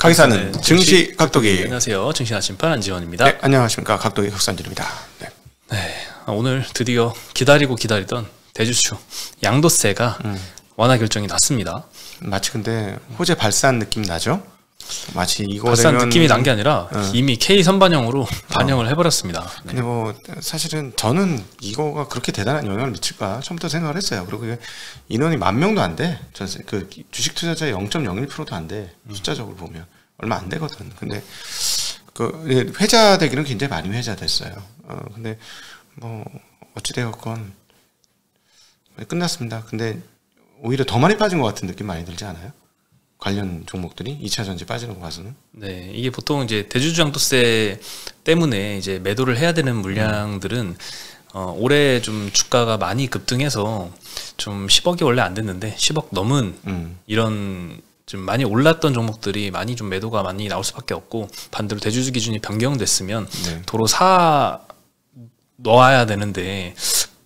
강의사는 증시 각도기. 안녕하세요. 증시 나침반 안지원입니다. 네, 안녕하십니까. 각도기 흑산진입니다. 네. 네, 오늘 드디어 기다리던 대주주 양도세가 완화 결정이 났습니다. 마치 근데 호재 발산 느낌 나죠? 마치 이거 발산 느낌이 난 게 아니라 이미 K 선반영으로 반영을 해버렸습니다. 네. 근데 뭐 사실은 저는 이거가 그렇게 대단한 영향을 미칠까 처음부터 생각을 했어요. 그리고 인원이 10,000명도 안 돼. 그 주식 투자자의 0.01%도 안 돼. 숫자적으로 보면 얼마 안 되거든. 근데 그 회자되기는 굉장히 많이 회자됐어요. 근데 뭐 어찌되었건 끝났습니다. 근데 오히려 더 많이 빠진 것 같은 느낌 많이 들지 않아요? 관련 종목들이 2차 전지 빠지는 거 봐서는. 네, 이게 보통 이제 대주주 양도세 때문에 이제 매도를 해야 되는 물량들은 올해 좀 주가가 많이 급등해서 좀 10억이 원래 안 됐는데 10억 넘은 이런 좀 많이 올랐던 종목들이 많이 좀 매도가 많이 나올 수밖에 없고, 반대로 대주주 기준이 변경됐으면 네. 도로 사 넣어야 되는데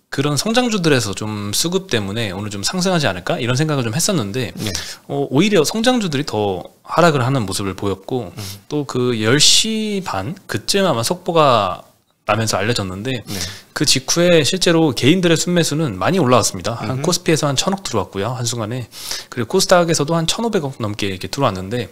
그런 성장주들에서 좀 수급 때문에 오늘 좀 상승하지 않을까 이런 생각을 좀 했었는데 네. 오히려 성장주들이 더 하락을 하는 모습을 보였고 또 그 10시 반 그쯤 아마 속보가 나면서 알려졌는데 네. 그 직후에 실제로 개인들의 순매수는 많이 올라왔습니다. 한 코스피에서 한 1,000억 들어왔고요, 한순간에. 그리고 코스닥에서도 한 1,500억 넘게 이렇게 들어왔는데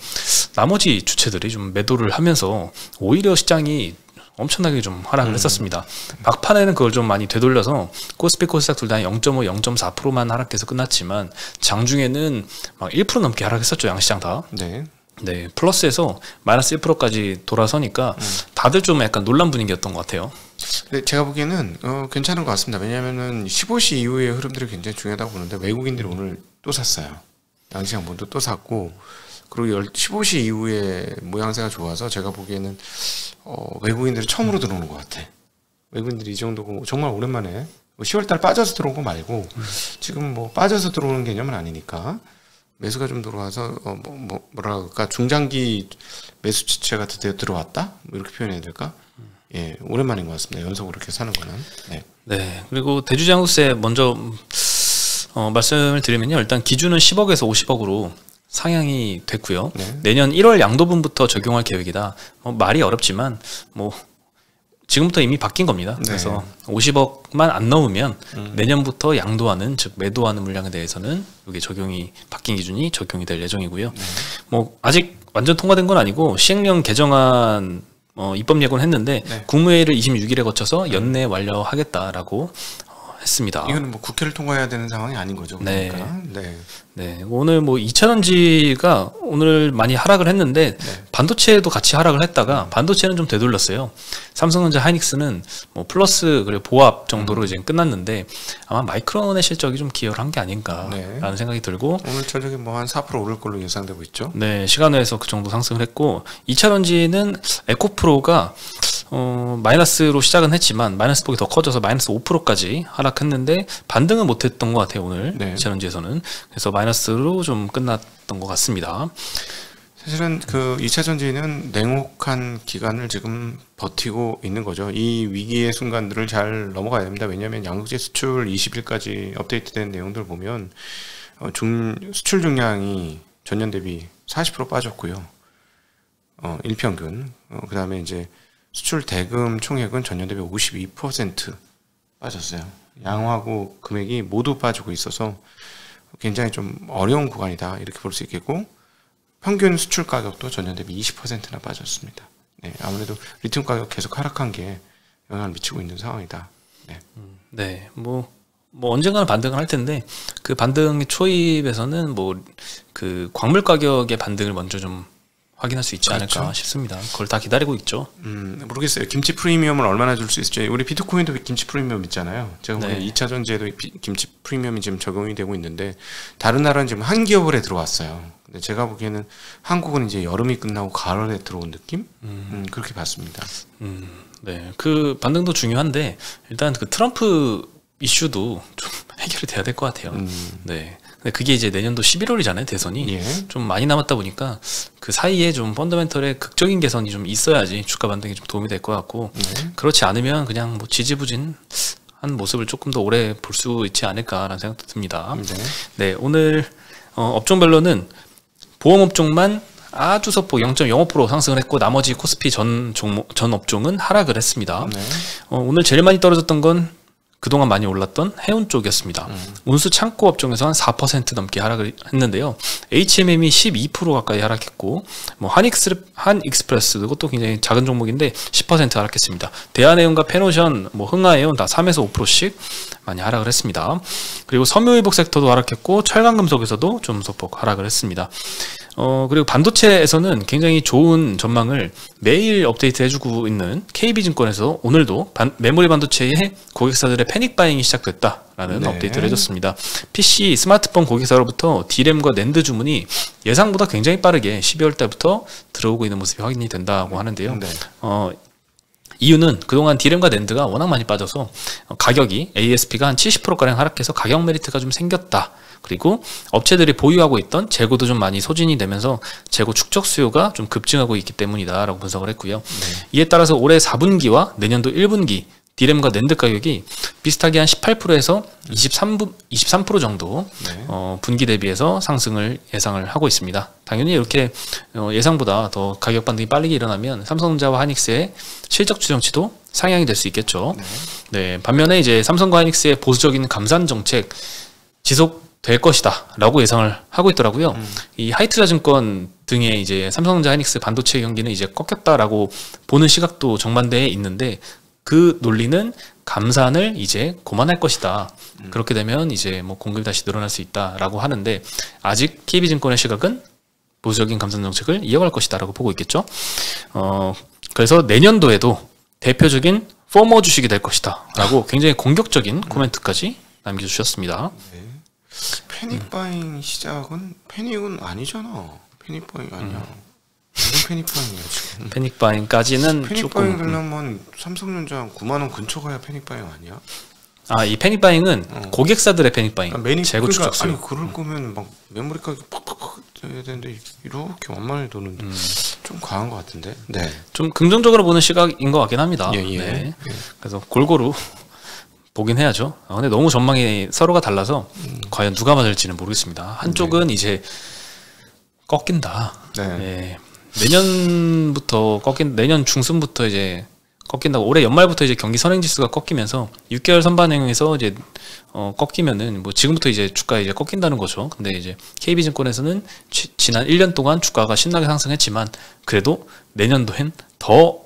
나머지 주체들이 좀 매도를 하면서 오히려 시장이 엄청나게 좀 하락을 했었습니다. 막판에는 그걸 좀 많이 되돌려서 코스피 코스닥 둘 다 0.5, 0.4%만 하락해서 끝났지만 장중에는 막 1% 넘게 하락했었죠, 양시장 다. 네. 네, 플러스에서 마이너스 1%까지 돌아서니까 다들 좀 약간 논란 분위기였던 것 같아요. 근데 제가 보기에는 괜찮은 것 같습니다. 왜냐하면은 15시 이후의 흐름들이 굉장히 중요하다고 보는데 외국인들이 오늘 또 샀어요. 양시장 본도 또 샀고, 그리고 15시 이후에 모양새가 좋아서 제가 보기에는 외국인들이 처음으로 들어오는 것 같아. 외국인들이 이 정도고 정말 오랜만에 10월달 빠져서 들어온 거 말고 지금 뭐 빠져서 들어오는 개념은 아니니까 매수가 좀 들어와서 뭐라 그럴까, 중장기 매수 지체가 드디어 들어왔다, 뭐 이렇게 표현해야 될까? 예, 오랜만인 것 같습니다. 연속으로 이렇게 사는 거는. 네. 네, 그리고 대주주 양도세 먼저 말씀을 드리면요, 일단 기준은 10억에서 50억으로 상향이 됐고요. 네. 내년 1월 양도분부터 적용할 계획이다. 말이 어렵지만 뭐 지금부터 이미 바뀐 겁니다. 네. 그래서 50억만 안 넣으면 내년부터 양도하는, 즉 매도하는 물량에 대해서는 이게 바뀐 기준이 적용이 될 예정이고요. 네. 뭐 아직 완전 통과된 건 아니고 시행령 개정안 입법 예고는 했는데 네. 국무회의를 26일에 거쳐서 연내 완료하겠다라고 했습니다. 이거는 뭐 국회를 통과해야 되는 상황이 아닌 거죠. 그러니까. 네. 네, 오늘 뭐 2차전지가 오늘 많이 하락을 했는데 네. 반도체도 같이 하락을 했다가 반도체는 좀 되돌렸어요. 삼성전자, 하이닉스는 뭐 플러스 그리고 보합 정도로 이제 끝났는데 아마 마이크론의 실적이 좀 기여를 한 게 아닌가라는 네. 생각이 들고, 오늘 저녁에 뭐 한 4% 오를 걸로 예상되고 있죠. 네, 시간외에서 그 정도 상승을 했고, 2차전지는 에코프로가 마이너스로 시작은 했지만 마이너스 폭이 더 커져서 마이너스 5%까지 하락했는데 반등은 못했던 것 같아요, 오늘. 네. 2차전지에서는. 그래서 마이너스로 좀 끝났던 것 같습니다. 사실은 그 2차 전지는 냉혹한 기간을 지금 버티고 있는 거죠. 이 위기의 순간들을 잘 넘어가야 됩니다. 왜냐하면 양극재 수출 20일까지 업데이트된 내용들 보면 수출 중량이 전년 대비 40% 빠졌고요. 일평균. 그 다음에 이제 수출 대금 총액은 전년 대비 52% 빠졌어요. 양하고 금액이 모두 빠지고 있어서 굉장히 좀 어려운 구간이다, 이렇게 볼 수 있겠고, 평균 수출 가격도 전년 대비 20%나 빠졌습니다. 네, 아무래도 리튬 가격 계속 하락한 게 영향을 미치고 있는 상황이다. 네, 네, 뭐 언젠가는 반등을 할 텐데 그 반등의 초입에서는 뭐 그 광물 가격의 반등을 먼저 좀 확인할 수 있지 않을까 그렇죠. 싶습니다. 그걸 다 기다리고 있죠. 모르겠어요. 김치 프리미엄을 얼마나 줄 수 있을지. 우리 비트코인도 김치 프리미엄 있잖아요. 제가 보기엔 네. 2차 전지에도 김치 프리미엄이 지금 적용이 되고 있는데, 다른 나라는 지금 한겨울에 들어왔어요. 근데 제가 보기에는 한국은 이제 여름이 끝나고 가을에 들어온 느낌? 그렇게 봤습니다. 네, 그 반등도 중요한데 일단 그 트럼프 이슈도 좀 해결이 돼야 될 것 같아요. 네. 근데 그게 이제 내년도 11월이잖아요, 대선이. 예. 좀 많이 남았다 보니까 그 사이에 좀 펀더멘털의 극적인 개선이 좀 있어야지 주가 반등에 좀 도움이 될 것 같고, 그렇지 않으면 그냥 뭐 지지부진한 모습을 조금 더 오래 볼 수 있지 않을까라는 생각도 듭니다. 네. 네, 오늘 업종별로는 보험업종만 아주 소폭 0.05% 상승을 했고 나머지 코스피 전 업종은 하락을 했습니다. 네. 오늘 제일 많이 떨어졌던 건 그동안 많이 올랐던 해운 쪽이었습니다. 운수 창고 업종에서 한 4% 넘게 하락을 했는데요. HMM이 12% 가까이 하락했고, 뭐 한익스프레스 이것도 굉장히 작은 종목인데 10% 하락했습니다. 대한해운과 페노션, 뭐 흥하해운 다 3에서 5%씩 많이 하락을 했습니다. 그리고 섬유유복 섹터도 하락했고 철강금속에서도 좀 소폭 하락을 했습니다. 그리고 반도체에서는 굉장히 좋은 전망을 매일 업데이트 해주고 있는 KB증권에서 오늘도 메모리 반도체의 고객사들의 패닉 바잉이 시작됐다라는 네. 업데이트를 해줬습니다. PC, 스마트폰 고객사로부터 D램과 낸드 주문이 예상보다 굉장히 빠르게 12월 달부터 들어오고 있는 모습이 확인이 된다고 하는데요. 네. 이유는 그동안 D램과 낸드가 워낙 많이 빠져서 가격이 ASP가 한 70%가량 하락해서 가격 메리트가 좀 생겼다. 그리고 업체들이 보유하고 있던 재고도 좀 많이 소진이 되면서 재고 축적 수요가 좀 급증하고 있기 때문이다라고 분석을 했고요. 네. 이에 따라서 올해 4분기와 내년도 1분기 D램과 낸드 가격이 비슷하게 한 18%에서 23% 정도 네. 분기 대비해서 상승을 예상을 하고 있습니다. 당연히 이렇게 예상보다 더 가격 반등이 빠르게 일어나면 삼성전자와 하이닉스의 실적 추정치도 상향이 될 수 있겠죠. 네. 네, 반면에 이제 삼성과 하이닉스의 보수적인 감산 정책 지속될 것이다라고 예상을 하고 있더라고요. 이 하이투자증권 등의 이제 삼성전자 하이닉스 반도체 경기는 이제 꺾였다라고 보는 시각도 정반대에 있는데 그 논리는 감산을 이제 그만할 것이다. 그렇게 되면 이제 뭐 공급이 다시 늘어날 수 있다라고 하는데 아직 KB증권의 시각은 보수적인 감산 정책을 이어갈 것이다라고 보고 있겠죠. 그래서 내년도에도 대표적인 포머 주식이 될 것이다라고 굉장히 공격적인 코멘트까지 남겨주셨습니다. 네. 패닉바잉 시작은 패닉은 아니잖아. 패닉바잉 아니야. 무슨 패닉바잉이야 지금? 패닉바잉까지는 패닉바잉 되려면 삼성전자 9만 원 근처 가야 패닉바잉 아니야? 아, 이 패닉바잉은 고객사들의 패닉바잉, 재고 축적 수요. 아니 그럴 거면 막 메모리 가격 팍팍팍 해야 되는데 이렇게 완만히 도는데 좀 과한 것 같은데. 네. 좀 긍정적으로 보는 시각인 것 같긴 합니다. 예. 네. 그래서 골고루 보긴 해야죠. 근데 너무 전망이 서로가 달라서 과연 누가 맞을지는 모르겠습니다. 한쪽은 이제 꺾인다. 네. 내년부터 내년 중순부터 이제 꺾인다고. 올해 연말부터 이제 경기 선행지수가 꺾이면서 6개월 선반영에서 이제 꺾이면은 뭐 지금부터 이제 주가 이제 꺾인다는 거죠. 근데 이제 KB증권에서는 지난 1년 동안 주가가 신나게 상승했지만 그래도 내년도엔 더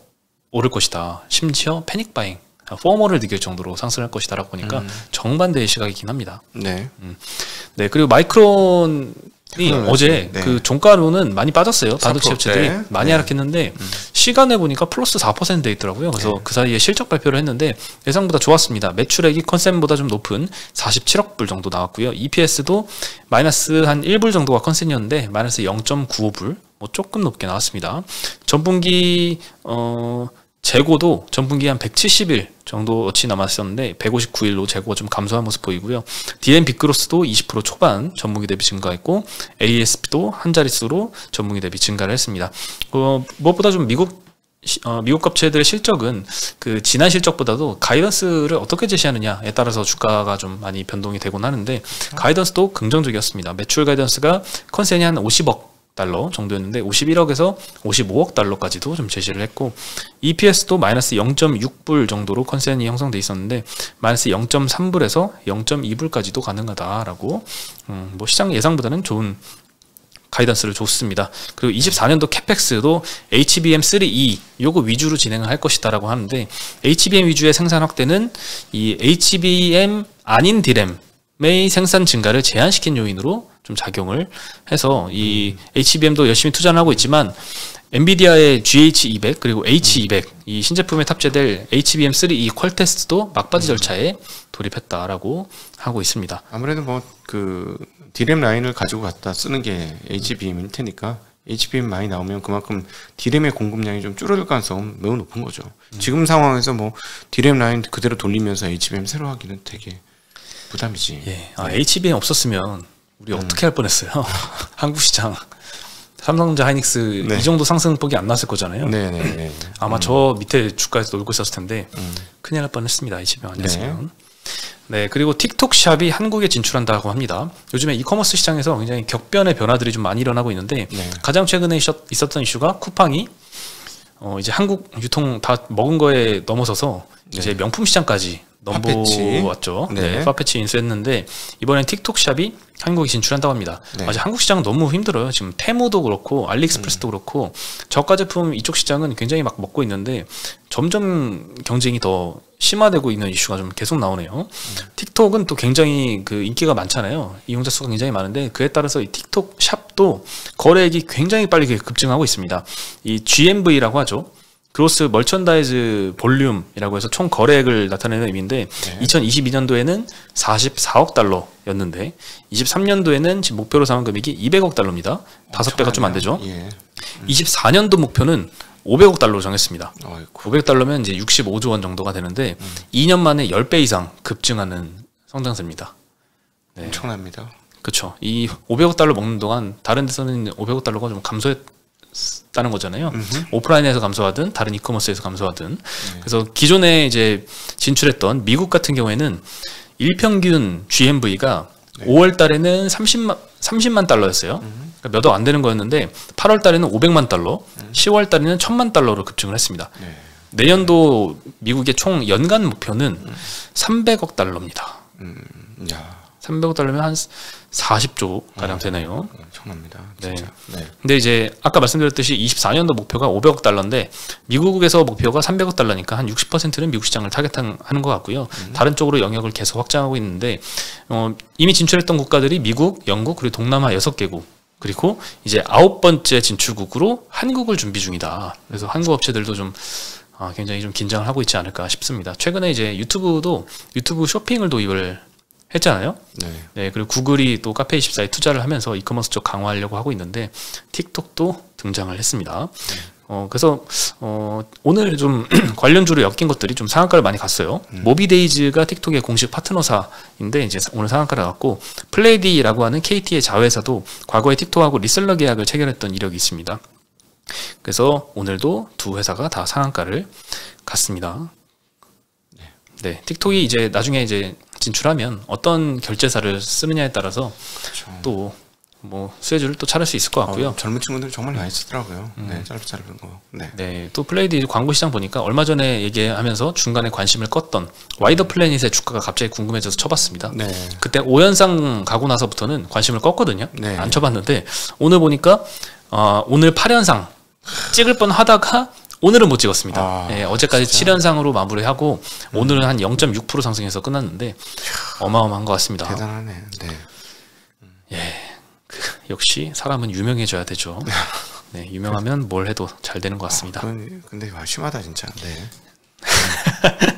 오를 것이다. 심지어 패닉바잉, 포머를 느낄 정도로 상승할 것이다라고 보니까 정반대의 시각이긴 합니다. 네. 네, 그리고 마이크론이 어제 그 종가로는 많이 빠졌어요. 반도체 업체들이 많이 하락했는데 시간에 보니까 플러스 4% 돼 있더라고요. 그래서 그 사이에 실적 발표를 했는데 예상보다 좋았습니다. 매출액이 컨센보다 좀 높은 47억 불 정도 나왔고요. EPS도 마이너스 한 1불 정도가 컨센이었는데 마이너스 0.95불, 뭐 조금 높게 나왔습니다. 전분기 재고도 전분기 한 170일 정도치 남았었는데 159일로 재고가 좀 감소한 모습 보이고요. DM 빅그로스도 20% 초반 전분기 대비 증가했고 ASP도 한 자릿수로 전분기 대비 증가를 했습니다. 무엇보다 좀 미국 업체들의 실적은 그 지난 실적보다도 가이던스를 어떻게 제시하느냐에 따라서 주가가 좀 많이 변동이 되곤 하는데 가이던스도 긍정적이었습니다. 매출 가이던스가 컨센이 한 50억 달러 정도였는데 51억에서 55억 달러까지도 좀 제시를 했고 EPS도 마이너스 0.6불 정도로 컨센이 형성돼 있었는데 마이너스 0.3불에서 0.2불까지도 가능하다라고 뭐 시장 예상보다는 좋은 가이던스를 줬습니다. 그리고 24년도 캐펙스도 HBM3E 요거 위주로 진행을 할 것이다라고 하는데 HBM 위주의 생산 확대는 이 HBM 아닌 D램의 생산 증가를 제한시킨 요인으로 좀 작용을 해서 이 HBM도 열심히 투자를 하고 있지만 엔비디아의 GH200 그리고 H200 이 신제품에 탑재될 HBM3E 퀄 테스트도 막바지 절차에 돌입했다라고 하고 있습니다. 아무래도 뭐 그 D램 라인을 가지고 갖다 쓰는 게 HBM일 테니까 HBM 많이 나오면 그만큼 D램의 공급량이 좀 줄어들 가능성은 매우 높은 거죠. 지금 상황에서 뭐 D램 라인 그대로 돌리면서 HBM 새로 하기는 되게 부담이지. 예. HBM 없었으면 우리 어떻게 할 뻔했어요. 한국 시장 삼성전자 하이닉스 이 정도 상승폭이 안 났을 거잖아요. 아마 저 밑에 주가에서 놀고 있었을 텐데 큰일 날 뻔했습니다. HBM 아니었으면. 네, 그리고 틱톡 샵이 한국에 진출한다고 합니다. 요즘에 이커머스 시장에서 굉장히 격변의 변화들이 좀 많이 일어나고 있는데 네. 가장 최근에 있었던 이슈가 쿠팡이 이제 한국 유통 다 먹은 거에 넘어서서 네. 이제 명품 시장까지 넘보았죠. 네, 파페치 인수했는데 이번엔 틱톡 샵이 한국에 진출한다고 합니다. 네. 아직 한국 시장 너무 힘들어요. 지금 테무도 그렇고 알리익스프레스도 그렇고 저가 제품 이쪽 시장은 굉장히 막 먹고 있는데 점점 경쟁이 더 심화되고 있는 이슈가 좀 계속 나오네요. 틱톡은 또 굉장히 그 인기가 많잖아요. 이용자 수가 굉장히 많은데 그에 따라서 이 틱톡 샵도 거래액이 굉장히 빨리 급증하고 있습니다. 이 GMV라고 하죠. 그로스 멀천다이즈 볼륨이라고 해서 총 거래액을 나타내는 의미인데 네. 2022년도에는 44억 달러였는데 23년도에는 지금 목표로 삼은 금액이 200억 달러입니다. 5배가 좀 안 되죠. 예. 24년도 목표는 500억 달러로 정했습니다. 어이구. 500 달러면 이제 65조 원 정도가 되는데 2년 만에 10배 이상 급증하는 성장세입니다. 네. 엄청납니다. 그렇죠. 이 500억 달러 먹는 동안 다른 데서는 500억 달러가 좀 감소했다는 거잖아요. 오프라인에서 감소하든 다른 이커머스에서 감소하든. 그래서 기존에 이제 진출했던 미국 같은 경우에는 일평균 GMV가 5월 달에는 30만 달러였어요. 그러니까 몇 억 안 되는 거였는데 8월 달에는 500만 달러, 10월 달에는 1000만 달러로 급증을 했습니다. 네. 내년도 미국의 총 연간 목표는 300억 달러입니다. 야. 300억 달러면 한 40조 가량 되네요. 엄청납니다. 네. 진짜. 네. 근데 이제 아까 말씀드렸듯이 24년도 목표가 500억 달러인데 미국에서 목표가 300억 달러니까 한 60%는 미국 시장을 타겟하는 것 같고요. 다른 쪽으로 영역을 계속 확장하고 있는데 이미 진출했던 국가들이 미국, 영국 그리고 동남아 6개국 그리고 이제 9번째 진출국으로 한국을 준비 중이다. 그래서 한국 업체들도 좀 굉장히 좀 긴장을 하고 있지 않을까 싶습니다. 최근에 이제 유튜브 쇼핑을 도입을 했잖아요. 네. 네, 그리고 구글이 또 카페24에 투자를 하면서 이커머스 쪽 강화하려고 하고 있는데 틱톡도 등장을 했습니다. 그래서 오늘 좀 관련주로 엮인 것들이 좀 상한가를 많이 갔어요. 모비데이즈가 틱톡의 공식 파트너사인데 이제 오늘 상한가를 갔고 플레이디라고 하는 KT의 자회사도 과거에 틱톡하고 리셀러 계약을 체결했던 이력이 있습니다. 그래서 오늘도 두 회사가 다 상한가를 갔습니다. 네, 틱톡이 이제 나중에 이제 진출하면 어떤 결제사를 쓰느냐에 따라서 그렇죠. 또 뭐 수혜주를 또 찾을 수 있을 것 같고요. 젊은 친구들이 정말 많이 쓰더라고요. 네, 짧은 거. 네. 네, 또 플레이드 광고 시장 보니까 얼마 전에 얘기하면서 중간에 관심을 껐던 와이더 플래닛의 주가가 갑자기 궁금해져서 쳐봤습니다. 네. 그때 5연상 가고 나서부터는 관심을 껐거든요. 네. 안 쳐봤는데 오늘 보니까 오늘 8연상 찍을 뻔 하다가 오늘은 못 찍었습니다. 네, 어제까지 진짜? 7연상으로 마무리하고 오늘은 한 0.6% 상승해서 끝났는데 어마어마한 것 같습니다. 대단하네. 네. 예, 역시 사람은 유명해져야 되죠. 네, 유명하면 뭘 해도 잘 되는 것 같습니다. 근데 심하다 진짜. 네.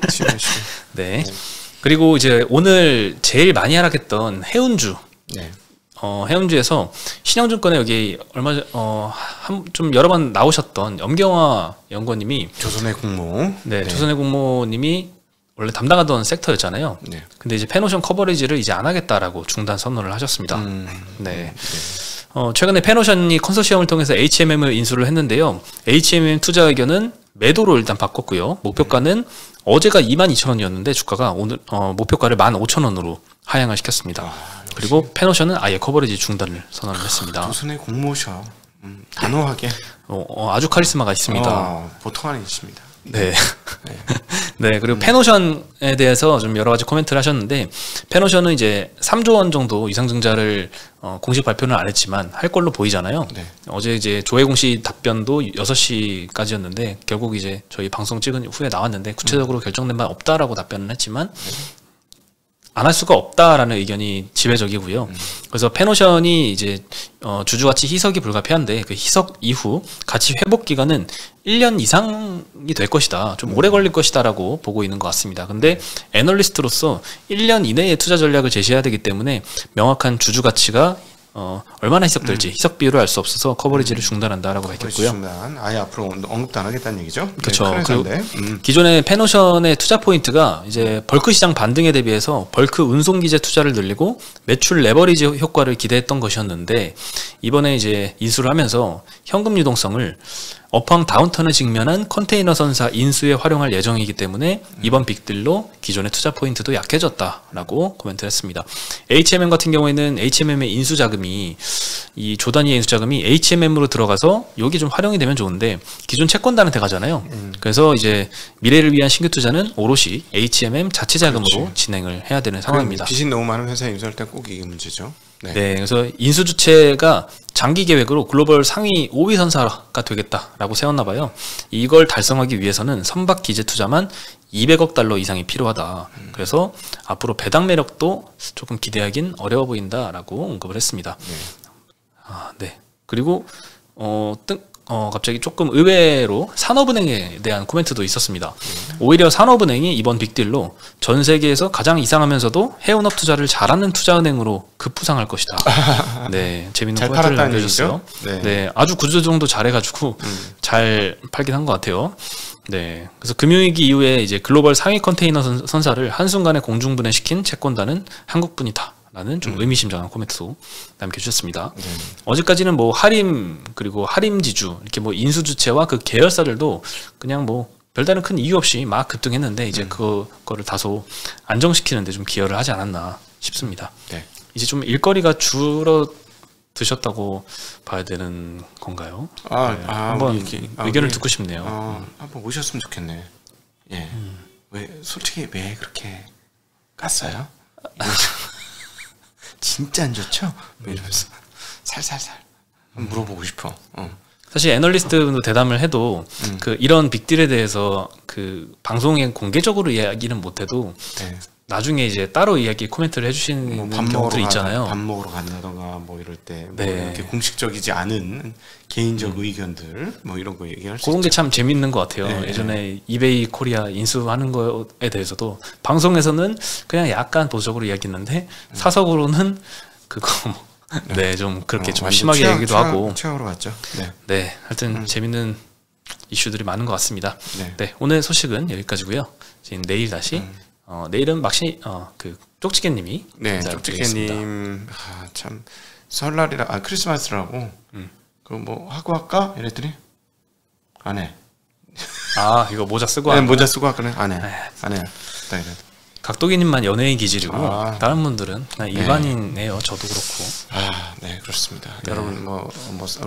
심해. 네. 그리고 이제 오늘 제일 많이 하락했던 해운주. 네. 해운주에서 신영증권에 여기 좀 여러 번 나오셨던 염경화 연구원님이 조선의 공모. 네, 조선의 공모님이 원래 담당하던 섹터였잖아요. 네. 근데 이제 페노션 커버리지를 이제 안 하겠다라고 중단 선언을 하셨습니다. 네. 최근에 페노션이 컨소시엄을 통해서 HMM을 인수를 했는데요. HMM 투자 의견은 매도로 일단 바꿨고요. 목표가는 어제가 22,000원이었는데 주가가 오늘 목표가를 15,000원으로 하향을 시켰습니다. 그리고 페노션은 아예 커버리지 중단을 선언을 했습니다. 조선의 공모셔. 단호하게. 아주 카리스마가 있습니다. 보통 아니십니다. 네. 네, 그리고 페노션에 대해서 좀 여러 가지 코멘트를 하셨는데, 페노션은 이제 3조 원 정도 이상증자를 공식 발표는 안 했지만 할 걸로 보이잖아요. 네. 어제 이제 조혜공 씨 답변도 6시까지였는데, 결국 이제 저희 방송 찍은 후에 나왔는데, 구체적으로 결정된 바 없다라고 답변을 했지만, 안 할 수가 없다라는 의견이 지배적이고요. 그래서 페노션이 이제 주주가치 희석이 불가피한데 그 희석 이후 가치 회복 기간은 1년 이상이 될 것이다. 좀 오래 걸릴 것이다라고 보고 있는 것 같습니다. 근데 애널리스트로서 1년 이내에 투자 전략을 제시해야 되기 때문에 명확한 주주가치가 얼마나 희석될지 희석 비율을 알 수 없어서 커버리지를 중단한다라고 밝혔고요. 중단. 아예 앞으로 언급도 안 하겠다는 얘기죠. 그렇죠. 그리고 기존의 페노션의 투자 포인트가 이제 벌크 시장 반등에 대비해서 벌크 운송 기재 투자를 늘리고 매출 레버리지 효과를 기대했던 것이었는데 이번에 이제 인수를 하면서 현금 유동성을 업황 다운턴을 직면한 컨테이너 선사 인수에 활용할 예정이기 때문에 이번 빅딜로 기존의 투자 포인트도 약해졌다라고 코멘트를 했습니다. HMM 같은 경우에는 HMM의 인수 자금이 이 조단위의 인수 자금이 HMM으로 들어가서 여기 좀 활용이 되면 좋은데 기존 채권단한테 가잖아요. 그래서 이제 미래를 위한 신규 투자는 오롯이 HMM 자체 자금으로 그렇지. 진행을 해야 되는 상황입니다. 빚이 너무 많은 회사 인수할 때 꼭 이게 문제죠. 네. 네, 그래서 인수 주체가 장기 계획으로 글로벌 상위 5위 선사가 되겠다라고 세웠나 봐요. 이걸 달성하기 위해서는 선박 기재 투자만 200억 달러 이상이 필요하다. 그래서 앞으로 배당 매력도 조금 기대하긴 어려워 보인다라고 언급을 했습니다. 네. 네. 그리고 갑자기 조금 의외로 산업은행에 대한 코멘트도 있었습니다. 오히려 산업은행이 이번 빅딜로 전 세계에서 가장 이상하면서도 해운업 투자를 잘하는 투자은행으로 급부상할 것이다. 네, 재밌는 코멘트를 남겨주셨어요. 네. 네, 아주 구조조정도 잘해가지고 잘 팔긴 한 것 같아요. 네, 그래서 금융위기 이후에 이제 글로벌 상위 컨테이너 선사를 한순간에 공중분해시킨 채권단은 한국뿐이다. 라는 좀 의미심장한 코멘트도 남겨주셨습니다. 어제까지는 뭐 하림 그리고 하림지주 이렇게 뭐 인수주체와 그 계열사들도 그냥 뭐 별다른 큰 이유 없이 막 급등했는데 이제 그거를 다소 안정시키는데 좀 기여를 하지 않았나 싶습니다. 네. 이제 좀 일거리가 줄어드셨다고 봐야 되는 건가요? 네, 한번 의견을 듣고 싶네요. 한번 오셨으면 좋겠네. 예. 왜 솔직히 왜 그렇게 깠어요? 진짜 안 좋죠? 뭐 이러면서 살살살 물어보고 싶어. 사실 애널리스트도 대담을 해도 그 이런 빅딜에 대해서 그 방송에 공개적으로 이야기는 못해도 네. 나중에 이제 따로 이야기 코멘트를 해주시는 경우들이 있잖아요. 밥 먹으러 간다던가 뭐 이럴 때 뭐 네. 이렇게 공식적이지 않은 개인적 의견들 뭐 이런 거 얘기할 수 그런 게 있죠. 참 재밌는 것 같아요. 네. 예전에 이베이 코리아 인수하는 거에 대해서도 방송에서는 그냥 약간 보수적으로 이야기했는데 사석으로는 그거 네, 좀 그렇게 좀 심하게 얘기도 하고 최악으로 갔죠. 네. 네, 하여튼 재밌는 이슈들이 많은 것 같습니다. 네. 네, 오늘 소식은 여기까지고요. 지금 내일 다시 내일은 그 쪽지게님이 네, 인사드리겠습니다. 쪽지게님 참 설날이라 크리스마스라고 그럼 뭐 하고 할까 이랬더니 안 해. 이거 모자 쓰고 네, 하는 모자 쓰고 할거는 안 해. 안 해. 네. 각도기님만 연예인 기질이고 다른 분들은 그냥 일반인이에요. 저도 그렇고. 네, 그렇습니다. 네. 여러분 뭐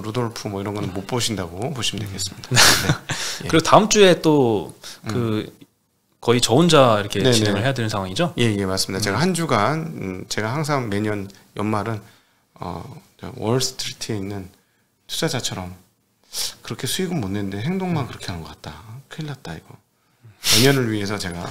루돌프 뭐 이런 거는 못 보신다고 보시면 되겠습니다. 네. 예. 그리고 다음 주에 또 그 거의 저 혼자 이렇게 네네. 진행을 해야 되는 상황이죠? 예, 맞습니다. 제가 한 주간 제가 항상 매년 연말은 월스트리트에 있는 투자자처럼 그렇게 수익은 못 내는데 행동만 그렇게 하는 것 같다. 큰일 났다 이거. 내년을 위해서 제가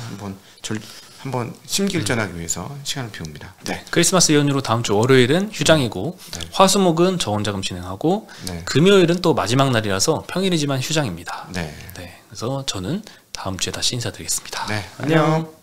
한번 심기일전하기 위해서 시간을 비웁니다. 네. 크리스마스 연휴로 다음 주 월요일은 휴장이고 화수목은 저 혼자금 진행하고 금요일은 또 마지막 날이라서 평일이지만 휴장입니다. 네. 네. 그래서 저는 다음 주에 다시 인사드리겠습니다. 네. 안녕.